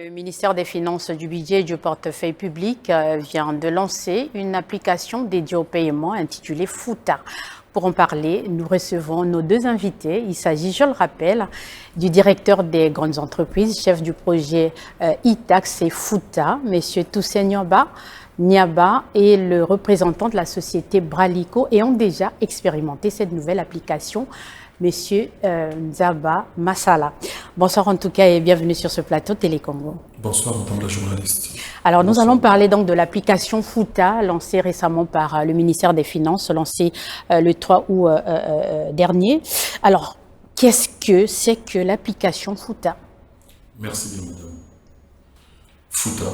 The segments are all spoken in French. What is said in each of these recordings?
Le ministère des Finances, du Budget et du Portefeuille public vient de lancer une application dédiée au paiement intitulée Fouta. Pour en parler, nous recevons nos deux invités. Il s'agit, je le rappelle, du directeur des grandes entreprises, chef du projet e-tax et Fouta, M. Toussaint Niaba, et le représentant de la société Bralico et ont déjà expérimenté cette nouvelle application, Monsieur Nzaba Massala. Bonsoir en tout cas et bienvenue sur ce plateau Télécongo. Bonsoir madame la journaliste. Alors nous allons parler donc de l'application Fouta lancée récemment par le ministère des Finances, lancée le 3 août dernier. Alors qu'est-ce que c'est que l'application Fouta? Merci bien madame. Fouta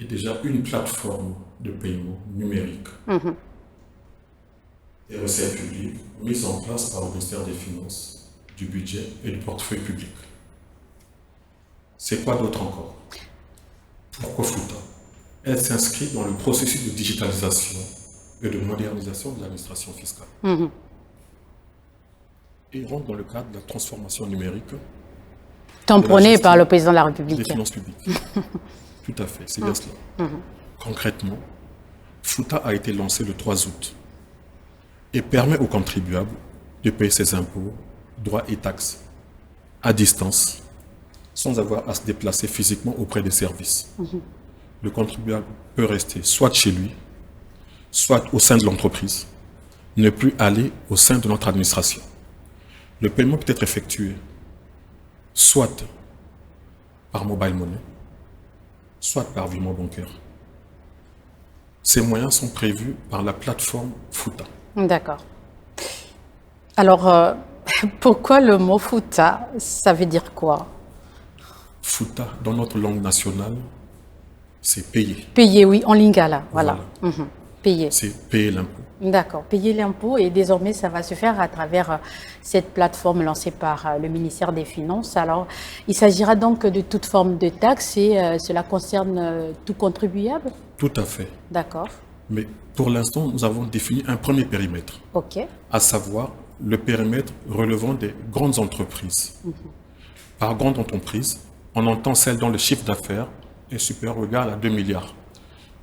est déjà une plateforme de paiement numérique et recettes publiques mise en place par le ministère des Finances, du Budget et du Portefeuille public. C'est quoi d'autre encore? Pourquoi Fouta? Elle s'inscrit dans le processus de digitalisation et de modernisation de l'administration fiscale. Et rentre dans le cadre de la transformation numérique tamponnée par le président de la République. Des finances publiques. Tout à fait, c'est bien cela. Concrètement, Fouta a été lancé le 3 août et permet aux contribuables de payer ses impôts, droits et taxes à distance, sans avoir à se déplacer physiquement auprès des services. Le contribuable peut rester soit chez lui, soit au sein de l'entreprise, ne plus aller au sein de notre administration. Le paiement peut être effectué soit par mobile money, soit par virement bancaire. Ces moyens sont prévus par la plateforme Fouta. D'accord. Alors, pourquoi le mot Fouta? Ça veut dire quoi? Fouta, dans notre langue nationale, c'est payer. Payer, oui, en lingala, voilà. Payer. C'est payer l'impôt. D'accord, payer l'impôt et désormais ça va se faire à travers cette plateforme lancée par le ministère des Finances. Alors, il s'agira donc de toute forme de taxe et cela concerne tout contribuable? Tout à fait. D'accord. Mais pour l'instant, nous avons défini un premier périmètre, à savoir le périmètre relevant des grandes entreprises. Par grande entreprise, on entend celles dont le chiffre d'affaires est supérieur ou égal à 2 milliards.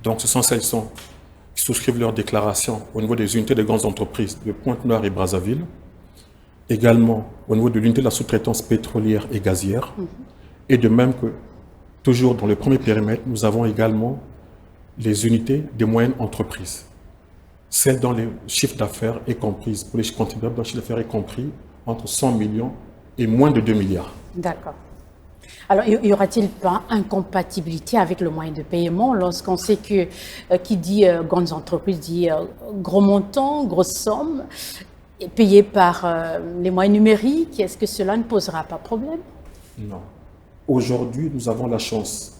Donc ce sont celles qui souscrivent leur déclaration au niveau des unités des grandes entreprises de Pointe-Noire et Brazzaville, également au niveau de l'unité de la sous-traitance pétrolière et gazière, et de même que, toujours dans le premier périmètre, nous avons également les unités des moyennes entreprises, celles dont le chiffre d'affaires est compris, pour les contribuables dont le chiffre d'affaires est compris entre 100 millions et moins de 2 milliards. D'accord. Alors, y aura-t-il pas incompatibilité avec le moyen de paiement lorsqu'on sait que qui dit grandes entreprises dit gros montants, grosse somme, payés par les moyens numériques? Est-ce que cela ne posera pas problème? Non. Aujourd'hui, nous avons la chance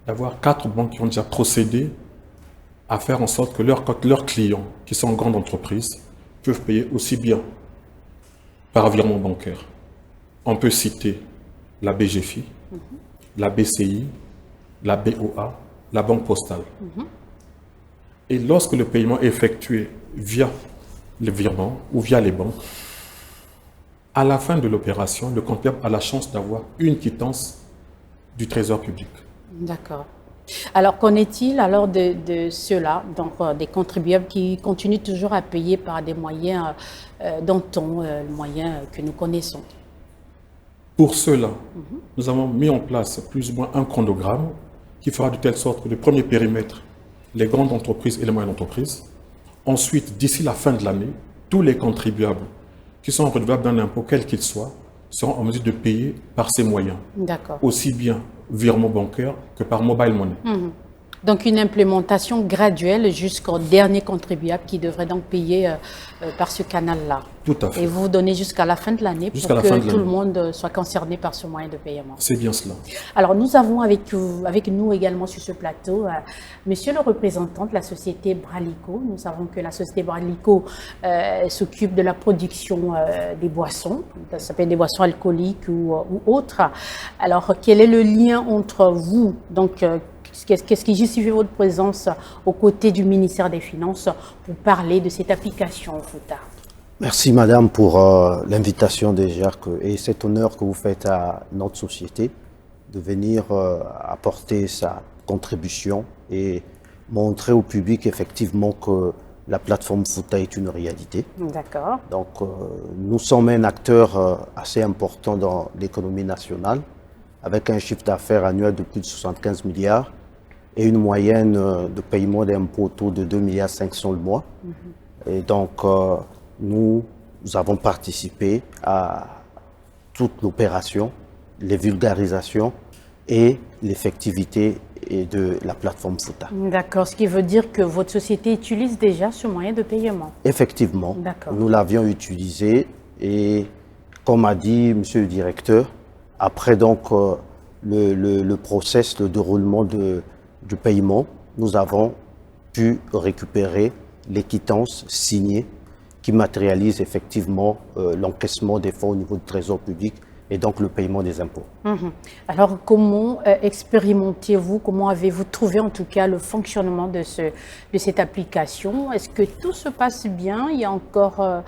d'avoir 4 banques qui ont déjà procédé à faire en sorte que leurs clients, qui sont grandes entreprises, peuvent payer aussi bien par virement bancaire. On peut citer la BGFI, la BCI, la BOA, la Banque Postale. Et lorsque le paiement est effectué via le virement ou via les banques, à la fin de l'opération, le contribuable a la chance d'avoir une quittance du Trésor public. D'accord. Alors, qu'en est-il alors de ceux-là, donc des contribuables qui continuent toujours à payer par des moyens d'antan, moyens que nous connaissons? Pour cela, nous avons mis en place plus ou moins un chronogramme qui fera de telle sorte que le premier périmètre, les grandes entreprises et les moyennes entreprises. Ensuite, d'ici la fin de l'année, tous les contribuables qui sont redevables d'un impôt, quel qu'il soit, seront en mesure de payer par ces moyens. D'accord. Aussi bien virement bancaire que par mobile money. Donc une implémentation graduelle jusqu'au dernier contribuable qui devrait donc payer par ce canal-là. Tout à fait. Et vous donnez jusqu'à la fin de l'année pour que tout le monde soit concerné par ce moyen de paiement. C'est bien cela. Alors nous avons avec nous également sur ce plateau monsieur le représentant de la société Bralico. Nous savons que la société Bralico s'occupe de la production des boissons. Ça s'appelle des boissons alcooliques ou autres. Alors quel est le lien entre vous, donc qu'est-ce qui justifie votre présence aux côtés du ministère des Finances pour parler de cette application Fouta? Merci madame pour l'invitation déjà et cet honneur que vous faites à notre société. de venir apporter sa contribution et montrer au public effectivement que la plateforme Fouta est une réalité. D'accord. Donc, nous sommes un acteur assez important dans l'économie nationale, avec un chiffre d'affaires annuel de plus de 75 milliards et une moyenne de paiement d'impôts autour de 2,5 milliards le mois. Et donc, nous avons participé à toute l'opération, les vulgarisations et l'effectivité de la plateforme Fouta. D'accord, ce qui veut dire que votre société utilise déjà ce moyen de paiement. Effectivement, nous l'avions utilisé et comme a dit monsieur le directeur, après donc le process, le déroulement du paiement, nous avons pu récupérer les quittances signées qui matérialisent effectivement l'encaissement des fonds au niveau du trésor public et donc le paiement des impôts. Alors, comment expérimentez-vous, comment avez-vous trouvé en tout cas le fonctionnement de cette application? Est-ce que tout se passe bien? Il y a encore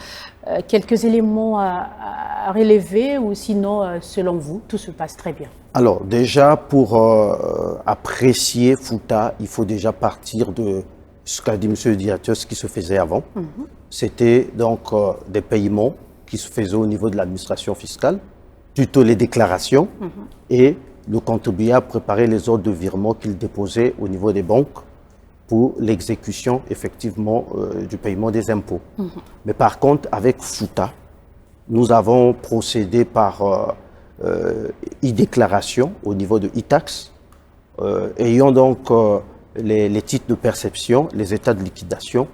quelques éléments à relever ou sinon, selon vous, tout se passe très bien? Alors, déjà, pour apprécier Fouta, il faut déjà partir de ce qu'a dit monsieur le directeur, ce qui se faisait avant. C'était donc des paiements qui se faisaient au niveau de l'administration fiscale, plutôt les déclarations, et le contribuable préparait les ordres de virement qu'il déposait au niveau des banques pour l'exécution effectivement du paiement des impôts. Mais par contre, avec Fouta, nous avons procédé par e-déclaration au niveau de e-tax, ayant donc les titres de perception, les états de liquidation,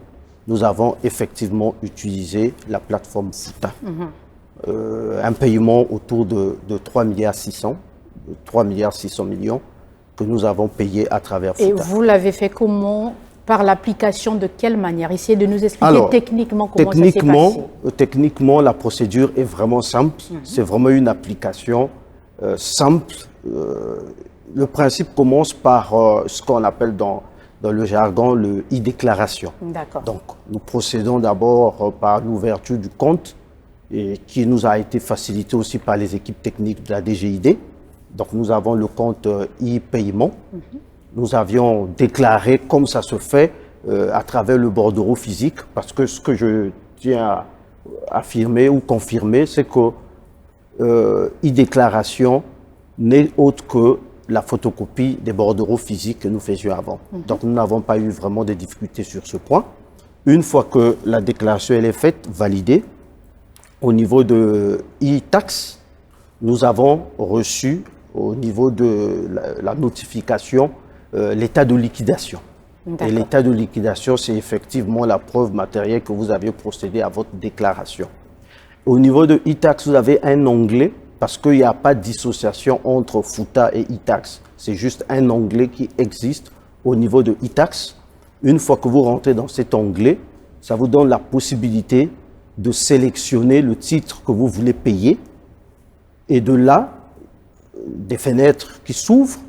nous avons effectivement utilisé la plateforme Fouta. Un paiement autour de 3,6 milliards que nous avons payé à travers Fouta. Et vous l'avez fait comment? Par l'application de quelle manière? Essayez de nous expliquer techniquement comment ça s'est passé. Techniquement, la procédure est vraiment simple. C'est vraiment une application simple. Le principe commence par ce qu'on appelle dans le jargon le e-déclaration. Donc, nous procédons d'abord par l'ouverture du compte et qui nous a été facilité aussi par les équipes techniques de la DGID. Donc, nous avons le compte e-paiement. Nous avions déclaré comme ça se fait à travers le bordereau physique, parce que ce que je tiens à affirmer ou confirmer, c'est que e-déclaration n'est autre que la photocopie des bordereaux physiques que nous faisions avant. Donc, nous n'avons pas eu vraiment de difficultés sur ce point. Une fois que la déclaration elle est faite, validée, au niveau de e-tax, nous avons reçu au niveau de la notification l'état de liquidation. Et l'état de liquidation, c'est effectivement la preuve matérielle que vous avez procédé à votre déclaration. Au niveau de e-tax, vous avez un onglet, parce qu'il n'y a pas de dissociation entre Fouta et e-tax. C'est juste un onglet qui existe au niveau de e-tax. Une fois que vous rentrez dans cet onglet, ça vous donne la possibilité de sélectionner le titre que vous voulez payer. Et de là, des fenêtres qui s'ouvrent,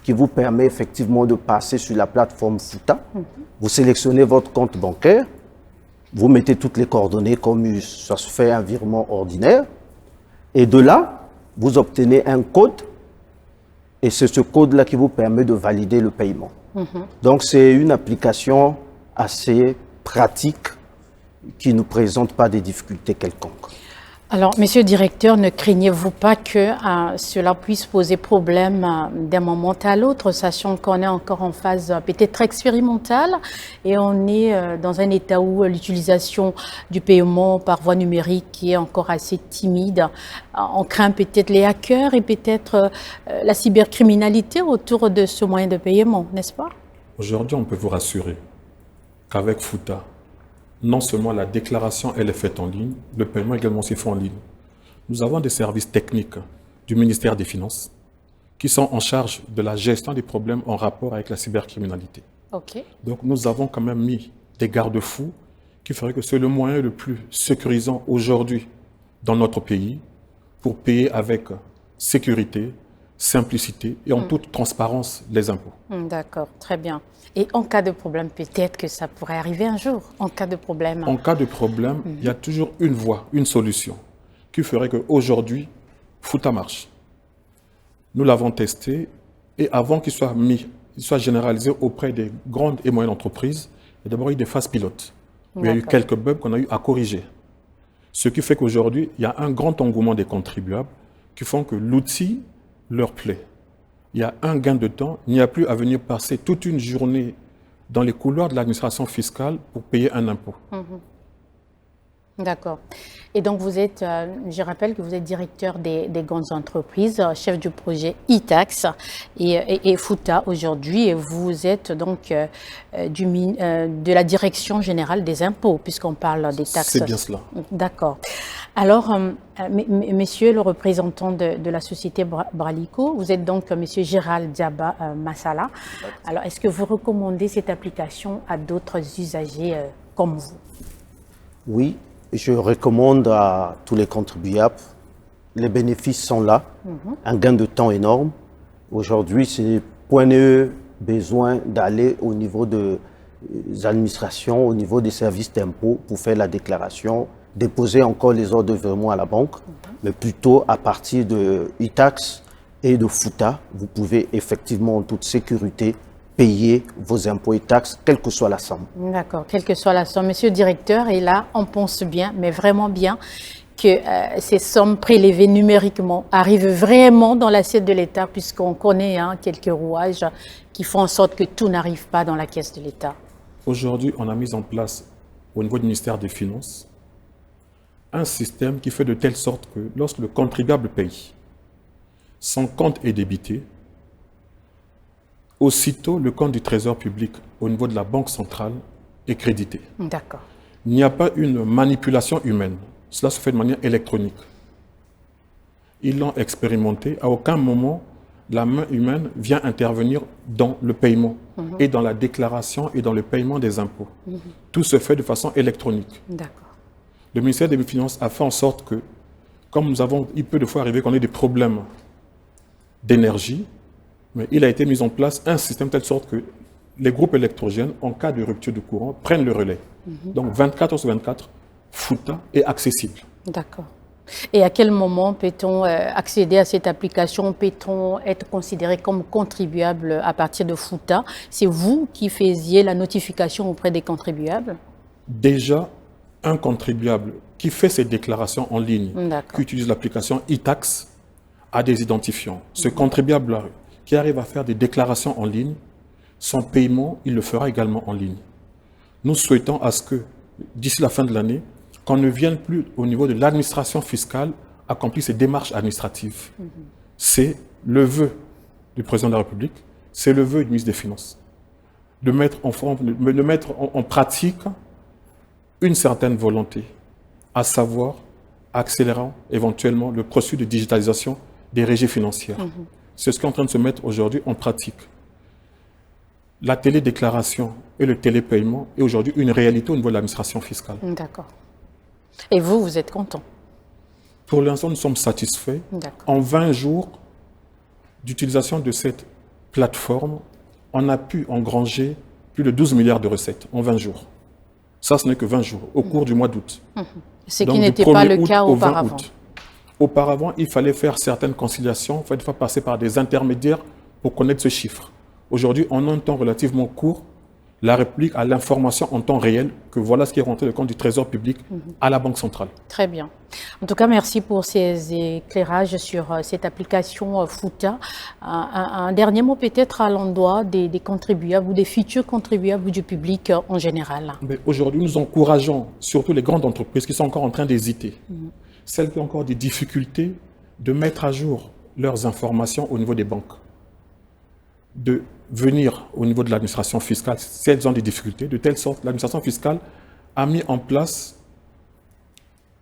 qui vous permet effectivement de passer sur la plateforme Fouta. Vous sélectionnez votre compte bancaire, vous mettez toutes les coordonnées comme ça se fait un virement ordinaire. Et de là, vous obtenez un code et c'est ce code-là qui vous permet de valider le paiement. Donc, c'est une application assez pratique qui ne présente pas des difficultés quelconques. Alors, monsieur le directeur, ne craignez-vous pas que cela puisse poser problème d'un moment à l'autre, sachant qu'on est encore en phase peut-être expérimentale et on est dans un état où l'utilisation du paiement par voie numérique est encore assez timide. On craint peut-être les hackers et peut-être la cybercriminalité autour de ce moyen de paiement, n'est-ce pas? Aujourd'hui, on peut vous rassurer qu'avec Fouta, non seulement la déclaration elle est faite en ligne, le paiement également s'y fait en ligne. Nous avons des services techniques du ministère des Finances qui sont en charge de la gestion des problèmes en rapport avec la cybercriminalité. Donc nous avons quand même mis des garde-fous qui feraient que c'est le moyen le plus sécurisant aujourd'hui dans notre pays pour payer avec sécurité, simplicité et en toute transparence les impôts. D'accord, très bien. Et en cas de problème, peut-être que ça pourrait arriver un jour, en cas de problème. En cas de problème, il y a toujours une voie, une solution qui ferait qu'aujourd'hui, Fouta marche. Nous l'avons testé et avant qu'il soit généralisé auprès des grandes et moyennes entreprises, il y a d'abord eu des phases pilotes. Il y a eu quelques bugs qu'on a eu à corriger. Ce qui fait qu'aujourd'hui, il y a un grand engouement des contribuables qui font que l'outil leur plaît. Il y a un gain de temps, il n'y a plus à venir passer toute une journée dans les couloirs de l'administration fiscale pour payer un impôt. D'accord. Et donc vous êtes, je rappelle que vous êtes directeur des grandes entreprises, chef du projet e-tax et FOUTA aujourd'hui, et vous êtes donc de la direction générale des impôts, puisqu'on parle des taxes. C'est bien cela. D'accord. Alors, messieurs le représentant de la société Bralico, vous êtes donc monsieur Gérald Diaba Massala. Alors, est-ce que vous recommandez cette application à d'autres usagers comme vous? Oui, je recommande à tous les contribuables. Les bénéfices sont là, un gain de temps énorme. Aujourd'hui, c'est point besoin d'aller au niveau des administrations, au niveau des services d'impôts pour faire la déclaration, déposer encore les ordres de virement à la banque, mais plutôt à partir de e-tax et de FOUTA, vous pouvez effectivement en toute sécurité payer vos impôts et taxes, quelle que soit la somme. D'accord, quelle que soit la somme. Monsieur le directeur, et là, on pense bien, mais vraiment bien, que ces sommes prélevées numériquement arrivent vraiment dans l'assiette de l'État, puisqu'on connaît quelques rouages qui font en sorte que tout n'arrive pas dans la caisse de l'État. Aujourd'hui, on a mis en place, au niveau du ministère des Finances, un système qui fait de telle sorte que lorsque le contribuable paye, son compte est débité, aussitôt le compte du Trésor public au niveau de la Banque centrale est crédité. D'accord. Il n'y a pas une manipulation humaine. Cela se fait de manière électronique. Ils l'ont expérimenté. À aucun moment, la main humaine vient intervenir dans le paiement et dans la déclaration et dans le paiement des impôts. Tout se fait de façon électronique. D'accord. Le ministère des Finances a fait en sorte que, comme il peut de fois arriver qu'on ait des problèmes d'énergie, mais il a été mis en place un système de telle sorte que les groupes électrogènes, en cas de rupture de courant, prennent le relais. Donc 24 heures sur 24, FOUTA est accessible. D'accord. Et à quel moment peut-on accéder à cette application? Peut-on être considéré comme contribuable à partir de FOUTA? C'est vous qui faisiez la notification auprès des contribuables? Déjà, un contribuable qui fait ses déclarations en ligne, qui utilise l'application e-tax, a des identifiants. Ce contribuable-là, qui arrive à faire des déclarations en ligne, son paiement, il le fera également en ligne. Nous souhaitons à ce que, d'ici la fin de l'année, qu'on ne vienne plus au niveau de l'administration fiscale accomplir ces démarches administratives. C'est le vœu du président de la République, c'est le vœu du ministre des Finances, de mettre en pratique une certaine volonté, à savoir accélérant éventuellement le processus de digitalisation des régies financières. C'est ce qui est en train de se mettre aujourd'hui en pratique. La télédéclaration et le télépaiement est aujourd'hui une réalité au niveau de l'administration fiscale. D'accord. Et vous, vous êtes content? Pour l'instant, nous sommes satisfaits. En 20 jours d'utilisation de cette plateforme, on a pu engranger plus de 12 milliards de recettes en 20 jours. Ça, ce n'est que 20 jours, au cours du mois d'août. Ce qui n'était pas le cas auparavant. Auparavant, il fallait faire certaines conciliations, il fallait passer par des intermédiaires pour connaître ce chiffre. Aujourd'hui, en un temps relativement court, la République a l'information en temps réel que voilà ce qui est rentré dans le compte du Trésor public à la Banque centrale. Très bien. En tout cas, merci pour ces éclairages sur cette application FOUTA. Un dernier mot peut-être à l'endroit des contribuables ou des futurs contribuables ou du public en général. Aujourd'hui, nous encourageons surtout les grandes entreprises qui sont encore en train d'hésiter, celles qui ont encore des difficultés de mettre à jour leurs informations au niveau des banques, de venir au niveau de l'administration fiscale si elles ont des difficultés, de telle sorte que l'administration fiscale a mis en place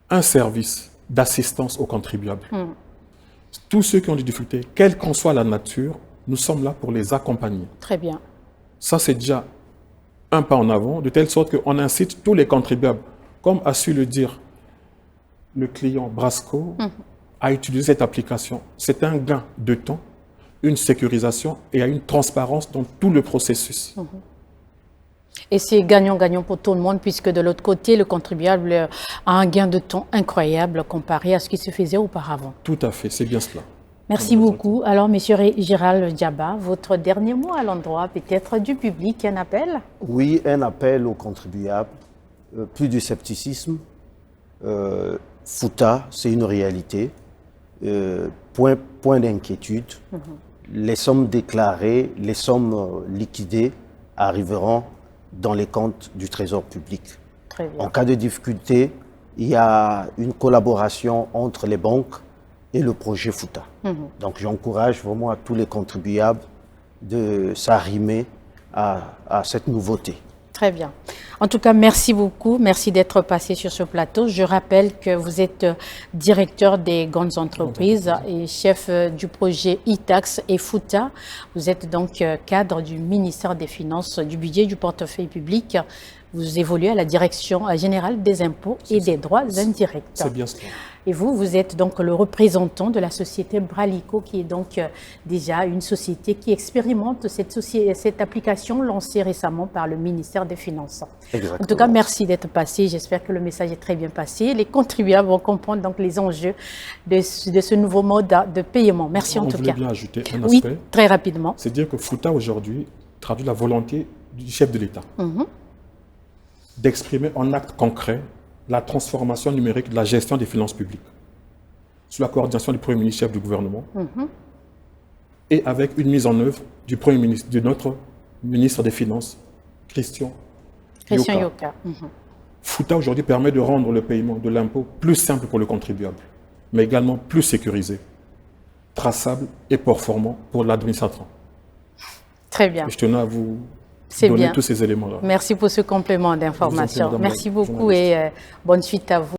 un service d'assistance aux contribuables. Tous ceux qui ont des difficultés, quelle qu'en soit la nature, nous sommes là pour les accompagner. Très bien. Ça, c'est déjà un pas en avant, de telle sorte qu'on incite tous les contribuables, comme a su le dire le client Brasco, à utiliser cette application. C'est un gain de temps, une sécurisation et une transparence dans tout le processus. Et c'est gagnant-gagnant pour tout le monde, puisque de l'autre côté, le contribuable a un gain de temps incroyable comparé à ce qui se faisait auparavant. Tout à fait, c'est bien cela. Merci beaucoup. Alors, Monsieur Gérald Diaba, votre dernier mot à l'endroit peut-être du public, un appel? Oui, un appel aux contribuables. Plus du scepticisme. Fouta, c'est une réalité. Point d'inquiétude. Les sommes déclarées, les sommes liquidées arriveront dans les comptes du Trésor public. Très bien. En cas de difficulté, il y a une collaboration entre les banques et le projet Fouta. Donc j'encourage vraiment à tous les contribuables de s'arrimer à cette nouveauté. Très bien. En tout cas, merci beaucoup. Merci d'être passé sur ce plateau. Je rappelle que vous êtes directeur des grandes entreprises et chef du projet e-tax et Fouta. Vous êtes donc cadre du ministère des Finances, du budget, du portefeuille public. Vous évoluez à la direction générale des impôts et des droits indirects. C'est bien cela. Et vous êtes donc le représentant de la société Bralico, qui est donc déjà une société qui expérimente cette application lancée récemment par le ministère des Finances. Exactement. En tout cas, merci d'être passé. J'espère que le message est très bien passé. Les contribuables vont comprendre donc les enjeux de ce nouveau mode de paiement. Merci en tout cas. On voulait bien ajouter un aspect. Oui, très rapidement. C'est dire que Fouta aujourd'hui traduit la volonté du chef de l'État d'exprimer en actes concrets la transformation numérique de la gestion des finances publiques, sous la coordination du Premier ministre, chef du gouvernement, et avec une mise en œuvre du Premier ministre, de notre ministre des Finances, Christian Yoka. Fouta aujourd'hui permet de rendre le paiement de l'impôt plus simple pour le contribuable, mais également plus sécurisé, traçable et performant pour l'administration. Très bien. Je tenais à vous donner tous ces éléments-là. Merci pour ce complément d'information. Merci beaucoup et bonne suite à vous.